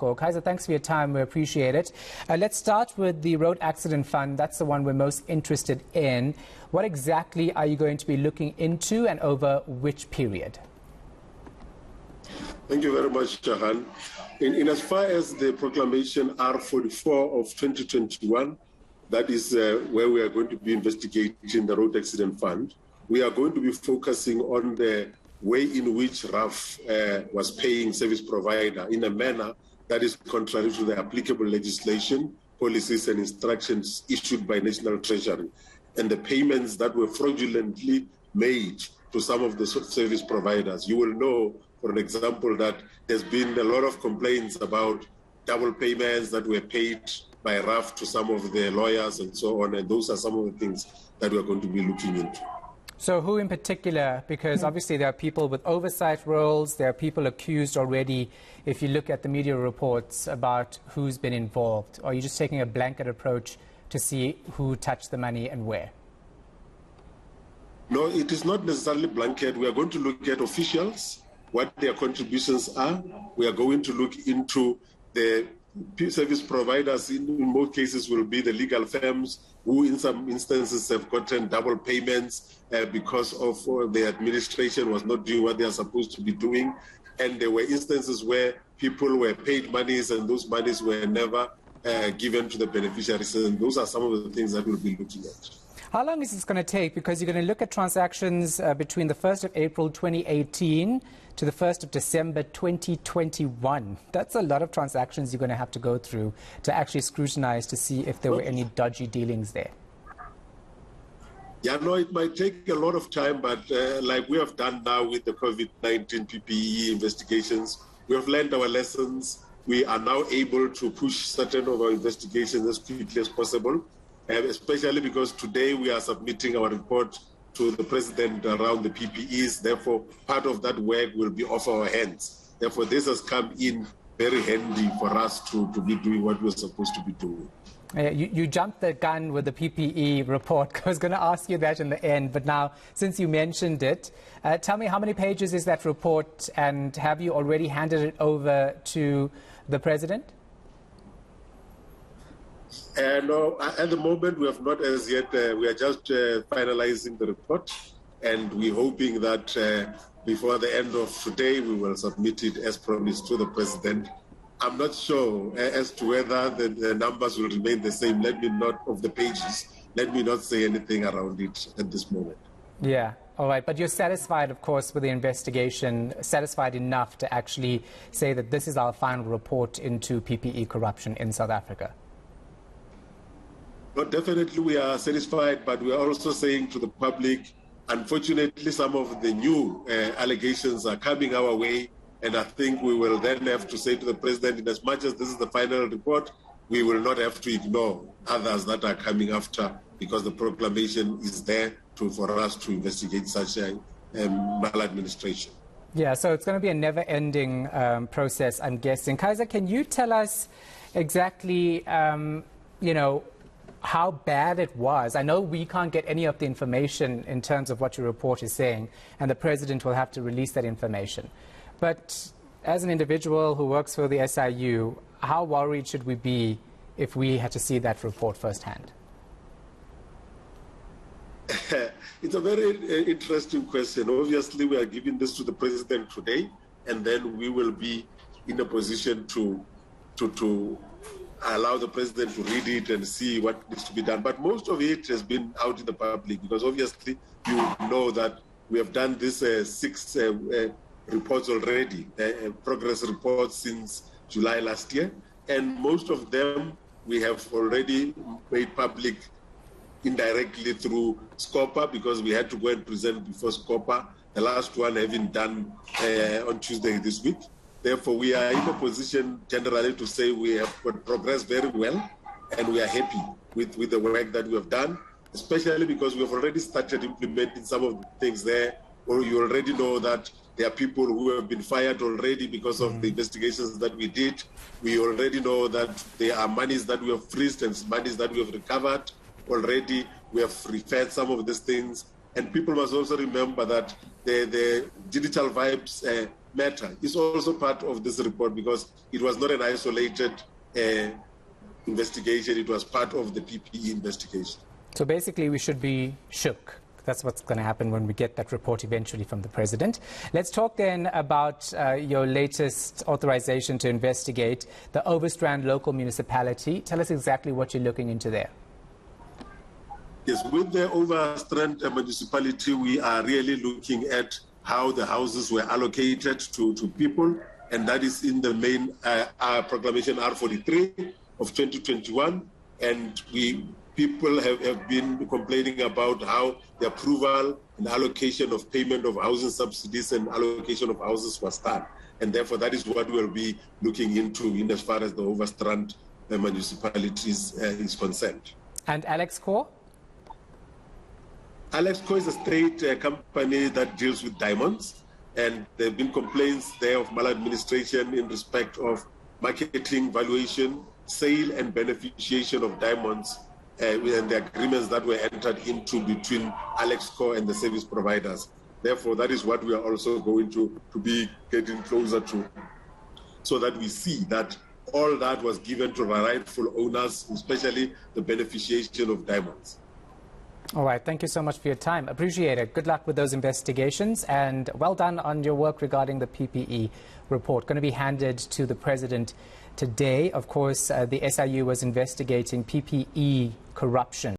Kaiser, thanks for your time. We appreciate it. Let's start with the Road Accident Fund. That's the one we're most interested in. What exactly are you going to be looking into and over which period? Thank you very much, Jahan. In as far as the proclamation R44 of 2021, that is where we are going to be investigating the Road Accident Fund. We are going to be focusing on the way in which RAF was paying service provider in a manner that is contrary to the applicable legislation, policies and instructions issued by National Treasury, and the payments that were fraudulently made to some of the service providers. You will know, for an example, that there's been a lot of complaints about double payments that were paid by RAF to some of the lawyers and so on, and those are some of the things that we're going to be looking into. So who in particular? Because obviously there are people with oversight roles, there are people accused already. If you look at the media reports about who's been involved, or are you just taking a blanket approach to see who touched the money and where? No, it is not necessarily blanket. We are going to look at officials, what their contributions are. We are going to look into the service providers. In most cases will be the legal firms who in some instances have gotten double payments because of the administration was not doing what they are supposed to be doing. And there were instances where people were paid monies and those monies were never given to the beneficiaries. And those are some of the things that we'll be looking at. How long is this going to take? Because you're going to look at transactions between the 1st of April 2018 to the 1st of December 2021. That's a lot of transactions you're going to have to go through to actually scrutinize to see if there were any dodgy dealings there. Yeah, no, it might take a lot of time, but like we have done now with the COVID-19 PPE investigations, we have learned our lessons. We are now able to push certain of our investigations as quickly as possible. Especially because today we are submitting our report to the President around the PPEs. Therefore, part of that work will be off our hands. Therefore, this has come in very handy for us to be doing what we're supposed to be doing. You jumped the gun with the PPE report. I was going to ask you that in the end, but now, since you mentioned it, tell me how many pages is that report, and have you already handed it over to the President? No, at the moment we have not as yet. We are just finalizing the report, and we're hoping that before the end of today we will submit it as promised to the President. I'm not sure as to whether the numbers will remain the same. Let me not say anything around it at this moment. Yeah, all right. But you're satisfied, of course, with the investigation, satisfied enough to actually say that this is our final report into PPE corruption in South Africa? But definitely we are satisfied, but we are also saying to the public, unfortunately, some of the new allegations are coming our way, and I think we will then have to say to the President, in as much as this is the final report, we will not have to ignore others that are coming after, because the proclamation is there for us to investigate such a maladministration. Yeah, so it's going to be a never-ending process, I'm guessing. Kaiser, can you tell us exactly, how bad it was? I know we can't get any of the information in terms of what your report is saying, and the President will have to release that information. But as an individual who works for the SIU, how worried should we be if we had to see that report firsthand? It's a very interesting question. Obviously, we are giving this to the President today, and then we will be in a position to allow the President to read it and see what needs to be done. But most of it has been out in the public, because obviously you know that we have done this 6 reports already, progress reports since July last year, and most of them we have already made public indirectly through SCOPA, because we had to go and present before SCOPA, the last one having done on Tuesday this week. Therefore, we are in a position generally to say we have progressed very well, and we are happy with the work that we have done, especially because we have already started implementing some of the things there. Or you already know that there are people who have been fired already because of the investigations that we did. We already know that there are monies that we have freezed and monies that we have recovered already. We have referred some of these things. And people must also remember that the digital vibes matter is also part of this report because it was not an isolated investigation. It was part of the PPE investigation. So basically, we should be shook. That's what's going to happen when we get that report eventually from the president. Let's talk then about your latest authorization to investigate the Overstrand Local Municipality. Tell us exactly what you're looking into there. Yes, with the Overstrand Municipality, we are really looking at how the houses were allocated to people, and that is in the main proclamation R43 of 2021. And people have been complaining about how the approval and allocation of payment of housing subsidies and allocation of houses was done. And therefore, that is what we'll be looking into in as far as the Overstrand municipalities is concerned. And Alexkor? Alexkor is a state company that deals with diamonds, and there have been complaints there of maladministration in respect of marketing, valuation, sale and beneficiation of diamonds and the agreements that were entered into between Alexkor and the service providers. Therefore, that is what we are also going to be getting closer to, so that we see that all that was given to the rightful owners, especially the beneficiation of diamonds. All right. Thank you so much for your time. Appreciate it. Good luck with those investigations, and well done on your work regarding the PPE report. Going to be handed to the president today. Of course, the SIU was investigating PPE corruption.